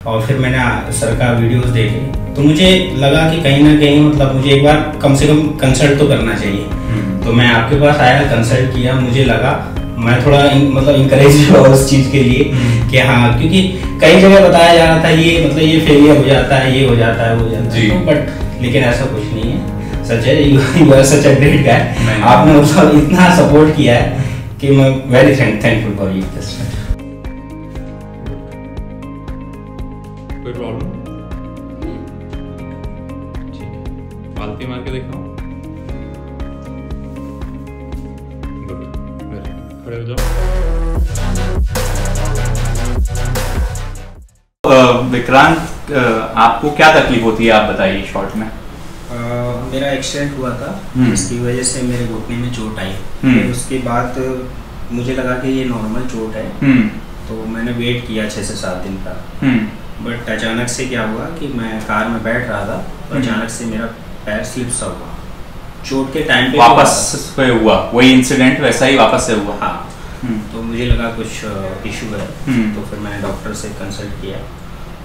और फिर मैंने सर का वीडियोस देखे तो मुझे लगा कि कहीं ना कहीं मतलब मुझे एक बार कम से कम कंसल्ट तो करना चाहिए। तो मैं आपके पास आया, कंसल्ट किया, मुझे लगा मैं थोड़ा मतलब इंकरेज हुआ उस चीज़ के लिए कि हाँ, क्योंकि कई जगह बताया जा रहा था ये मतलब ये फेलियर हो जाता है, ये हो जाता है, वो हो जाता है, तो बट लेकिन ऐसा कुछ नहीं है। सच है, you are such a great guy. आपने मतलब इतना सपोर्ट किया है कि मैं वेरी थैंकफुल फॉर यू। कोई प्रॉब्लम? पालती मार के दिखाओ। खड़े हो जाओ। विक्रांत, आपको क्या तकलीफ होती है, आप बताइए शॉर्ट में। मेरा एक्सीडेंट हुआ था, इसकी वजह से मेरे घुटने में चोट आई। फिर उसके बाद मुझे लगा कि ये नॉर्मल चोट है, तो मैंने वेट किया 6 से 7 दिन का। बट अचानक से क्या हुआ कि मैं कार में बैठ रहा था तो अचानक से मेरा पैर स्लिप सा हुआ। चोट के टाइम पे वापस पे हुआ वही इंसिडेंट, वैसा ही वापस से हुआ। हाँ, तो मुझे लगा कुछ इशू है, तो फिर मैंने डॉक्टर से कंसल्ट किया,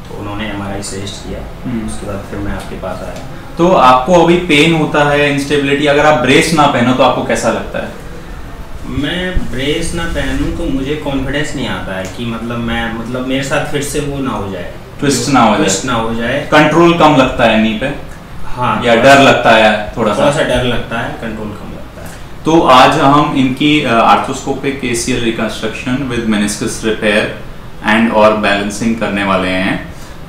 तो उन्होंने MRI सजेस्ट किया। उसके बाद फिर मैं आपके पास आया। तो आपको अभी पेन होता है, इंस्टेबिलिटी, अगर आप ब्रेस ना पहनो तो आपको कैसा लगता है? मैं ब्रेस ना पहनूं तो मुझे कॉन्फिडेंस नहीं आता है कि मतलब मेरे साथ फिर से वो ना हो जाए, ट्विस्ट ना हो जाए, कंट्रोल कम लगता है नी पे। हाँ, या डर लगता है, थोड़ा सा डर लगता है, कंट्रोल कम लगता है। तो आज हम इनकी arthroscopic ACL reconstruction with meniscus repair and और बैलेंसिंग करने वाले हैं।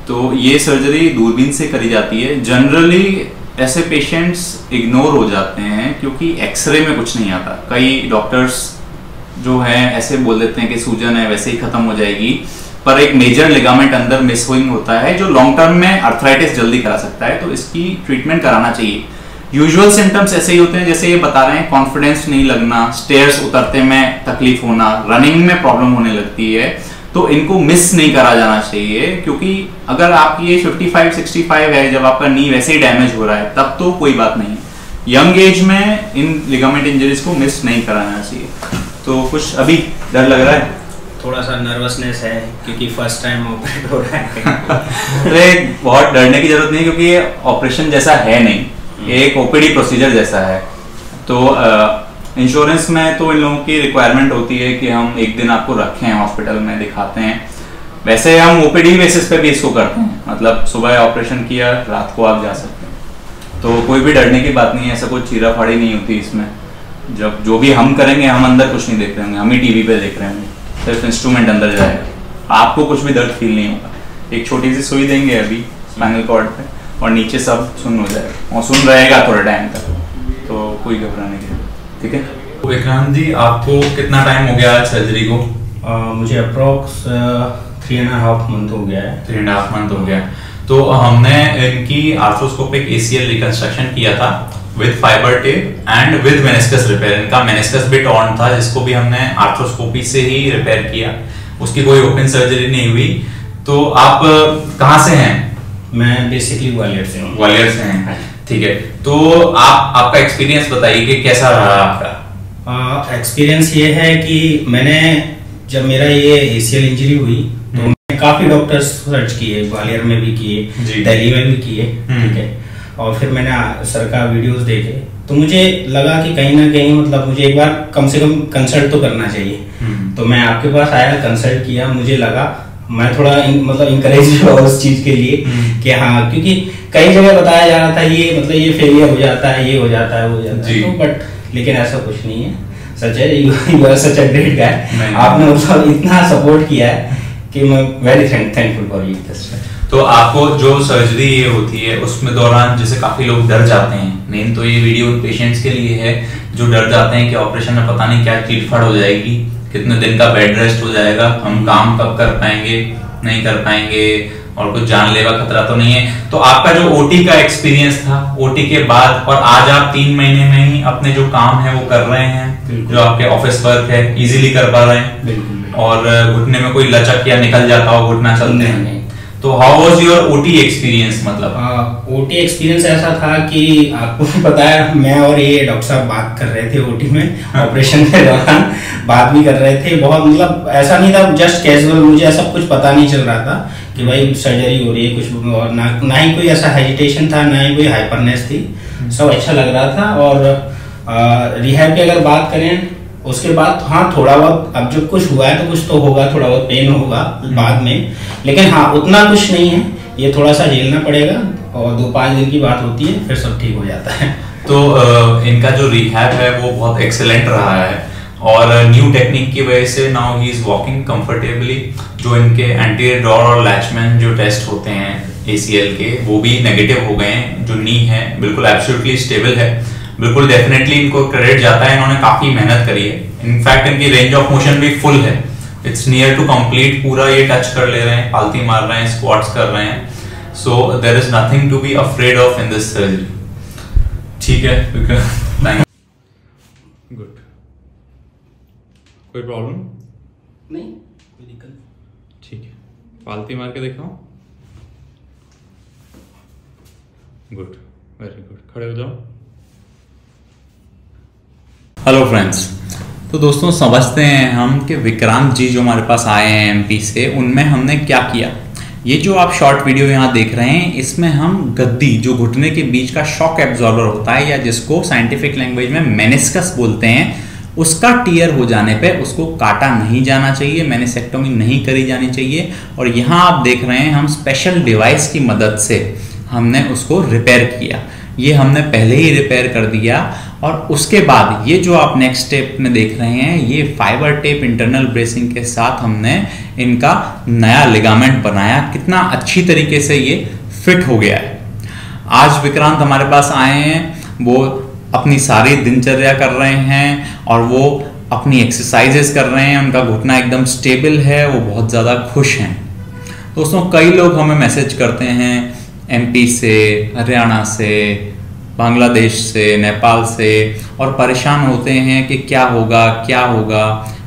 तो ये सर्जरी दूरबीन से करी जाती है। जनरली ऐसे पेशेंट्स इग्नोर हो जाते हैं क्योंकि एक्सरे में कुछ नहीं आता। कई डॉक्टर्स जो हैं ऐसे बोल देते हैं कि सूजन है वैसे ही खत्म हो जाएगी, पर एक मेजर लिगामेंट अंदर मिसहोइंग होता है जो लॉन्ग टर्म में अर्थराइटिस जल्दी करा सकता है, तो इसकी ट्रीटमेंट कराना चाहिए। यूजुअल सिम्टम्स ऐसे ही होते हैं जैसे ये बता रहे हैं, कॉन्फिडेंस नहीं लगना, स्टेयर्स उतरते में तकलीफ होना, रनिंग में प्रॉब्लम होने लगती है। तो इनको मिस नहीं करा जाना चाहिए, क्योंकि अगर आपकी एज 55-65 है, जब आपका नी वैसे ही डैमेज हो रहा है, तब तो कोई बात नहीं। यंग एज में इन लिगामेंट इंजरीज को मिस नहीं कराना चाहिए। तो कुछ अभी डर लग रहा है? थोड़ा सा नर्वसनेस है क्योंकि फर्स्ट टाइम ऑपरेट हो रहा है। अरे बहुत डरने की जरूरत नहीं, क्योंकि ये ऑपरेशन जैसा है नहीं, एक OPD प्रोसीजर जैसा है। तो इंश्योरेंस में तो इन लोगों की रिक्वायरमेंट होती है कि हम एक दिन आपको रखें हॉस्पिटल में, दिखाते हैं। वैसे हम OPD बेसिस पे भी इसको करते हैं, मतलब सुबह ऑपरेशन किया, रात को आप जा सकते हैं। तो कोई भी डरने की बात नहीं है, ऐसा कोई चीरा फाड़ी नहीं होती इसमें। जब जो भी हम करेंगे, हम अंदर कुछ नहीं देख रहे होंगे, हम ही TV पे देख रहे होंगे, सिर्फ इंस्ट्रूमेंट अंदर जाएगा, आपको कुछ भी दर्द फील नहीं होगा। एक छोटी सी सुई देंगे अभी स्पाइनल कॉर्ड पे, और नीचे सब सुन्न हो जाएगा, और सुन रहेगा थोड़ा टाइम तक, तो कोई घबराने की, ठीक है। विक्रांत जी, आपको कितना टाइम हो गया सर्जरी को? मुझे अप्रोक्स 3.5 मंथ हो गया है। 3.5 मंथ हो गया। तो हमने इनकी आर्थ्रोस्कोपिक ACL रिकंस्ट्रक्शन किया था with fibre tape and with meniscus repair. इनका मेनिस्कस भी टॉर्न था, जिसको भी हमने आर्थ्रोस्कोपी से ही रिपेयर किया, उसकी कोई ओपन सर्जरी नहीं हुई। तो आप कहाँ से हैं? मैं बेसिकली ग्वालियर से हूँ। ग्वालियर से हैं, ठीक है। तो आपका एक्सपीरियंस बताइए कि कैसा रहा आपका? एक्सपीरियंस ये है कि मैंने जब मेरा ये ACL इंजरी हुई तो मैंने काफी डॉक्टर्स सर्च किए, ग्वालियर में भी किए, दिल्ली में भी किए, ठीक है। और फिर मैंने सर का वीडियोस देखे तो मुझे लगा कि कहीं ना कहीं मतलब मुझे एक बार कम से कम कंसल्ट तो करना चाहिए। तो मैं आपके पास आया, कंसल्ट किया, मुझे लगा मैं थोड़ा मतलब इंकरेज हुआ उस चीज के लिए कि हाँ, क्योंकि कई जगह बताया जा रहा था ये मतलब ये फेलियर हो जाता है, ये हो जाता है, वो हो जाता है, तो बट लेकिन ऐसा कुछ नहीं है। सच है, you are such a great guy. आपने मतलब इतना सपोर्ट किया है कि मैं वेरी थैंकफुल फॉर यू। तो आपको जो सर्जरी ये होती है उसमें दौरान जैसे काफी लोग डर जाते हैं, मेन तो ये वीडियो पेशेंट्स के लिए है जो डर जाते हैं कि ऑपरेशन में पता नहीं क्या चीट-फाड़ हो जाएगी, कितने दिन का बेड रेस्ट हो जाएगा, हम काम कब कर पाएंगे, नहीं कर पाएंगे, और कुछ जानलेवा खतरा तो नहीं है। तो आपका जो OT का एक्सपीरियंस था, OT के बाद और आज आप 3 महीने में ही अपने जो काम है वो कर रहे हैं, जो आपके ऑफिस वर्क है इजीली कर पा रहे हैं, और घुटने में कोई लचक या निकल जाता हो घुटना चलते हैं, तो how was your OT experience? मतलब ओटी एक्सपीरियंस ऐसा था कि आपको पता है मैं और ये डॉक्टर साहब बात कर रहे थे ओटी में, ऑपरेशन के दौरान बात भी कर रहे थे बहुत, मतलब ऐसा नहीं था जस्ट कैजुअल, मुझे ऐसा कुछ पता नहीं चल रहा था कि भाई सर्जरी हो रही है कुछ, और ना ही कोई ऐसा हेजिटेशन था, ना ही कोई हाइपरनेस थी, सब अच्छा लग रहा था। और रिहैब की अगर बात करें उसके बाद हाँ थोड़ा बहुत अब जो कुछ हुआ है तो कुछ तो होगा, थोड़ा बहुत पेन होगा बाद में, लेकिन हाँ उतना कुछ नहीं है, ये थोड़ा सा झेलना पड़ेगा और 2-5 दिन की बात होती है, फिर सब ठीक हो जाता है। तो इनका जो रिहैब है वो बहुत एक्सेलेंट रहा है और न्यू टेक्निक की वजह से now he is walking comfortably. जो इनके एंटीरियर डोर और लैचमैन जो टेस्ट होते हैं ACL के वो भी नेगेटिव हो गए हैं। जो नी है बिल्कुल एब्सोल्युटली स्टेबल है, बिल्कुल डेफिनेटली इनको क्रेडिट जाता है, इन्होंने काफी मेहनत करी है। इनफैक्ट इनकी रेंज ऑफ मोशन भी फुल है, इट्स नियर टू कंप्लीट, पूरा ये टच कर ले रहे हैं, पालती मार रहे हैं, स्क्वाट्स कर रहे हैं, so there is nothing to be afraid of in this surgery. ठीक है, गुड, कोई प्रॉब्लम नहीं, कोई दिक्कत नहीं, ठीक है, पालती मार के दिखाओ, गुड, वेरी गुड, खड़े हो जाओ। हेलो फ्रेंड्स, तो दोस्तों समझते हैं हम कि विक्रांत जी जो हमारे पास आए हैं MP से, उनमें हमने क्या किया। ये जो आप शॉर्ट वीडियो यहाँ देख रहे हैं इसमें हम गद्दी जो घुटने के बीच का शॉक एब्जॉर्बर होता है या जिसको साइंटिफिक लैंग्वेज में मेनिस्कस बोलते हैं, उसका टीयर हो जाने पे उसको काटा नहीं जाना चाहिए, मेनिसेक्टोमी नहीं करी जानी चाहिए। और यहाँ आप देख रहे हैं हम स्पेशल डिवाइस की मदद से हमने उसको रिपेयर किया। ये हमने पहले ही रिपेयर कर दिया और उसके बाद ये जो आप नेक्स्ट स्टेप में देख रहे हैं ये फाइबर टेप इंटरनल ब्रेसिंग के साथ हमने इनका नया लिगामेंट बनाया। कितना अच्छी तरीके से ये फिट हो गया है। आज विक्रांत हमारे पास आए हैं, वो अपनी सारी दिनचर्या कर रहे हैं और वो अपनी एक्सरसाइजेस कर रहे हैं, उनका घुटना एकदम स्टेबल है, वो बहुत ज़्यादा खुश हैं। दोस्तों कई लोग हमें मैसेज करते हैं MP से, हरियाणा से, बांग्लादेश से, नेपाल से, और परेशान होते हैं कि क्या होगा।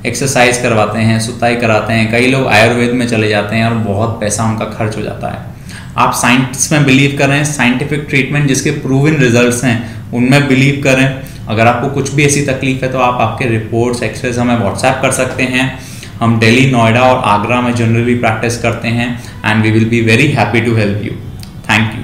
एक्सरसाइज करवाते हैं, सुताई कराते हैं, कई लोग आयुर्वेद में चले जाते हैं और बहुत पैसा उनका खर्च हो जाता है। आप साइंस में बिलीव करें, साइंटिफिक ट्रीटमेंट जिसके प्रूवन रिजल्ट्स हैं उनमें बिलीव करें। अगर आपको कुछ भी ऐसी तकलीफ है तो आप आपके रिपोर्ट्स, एक्सरेज हमें व्हाट्सएप कर सकते हैं। हम दिल्ली, नोएडा और आगरा में जनरली प्रैक्टिस करते हैं and we will be very happy to help you. Thank you.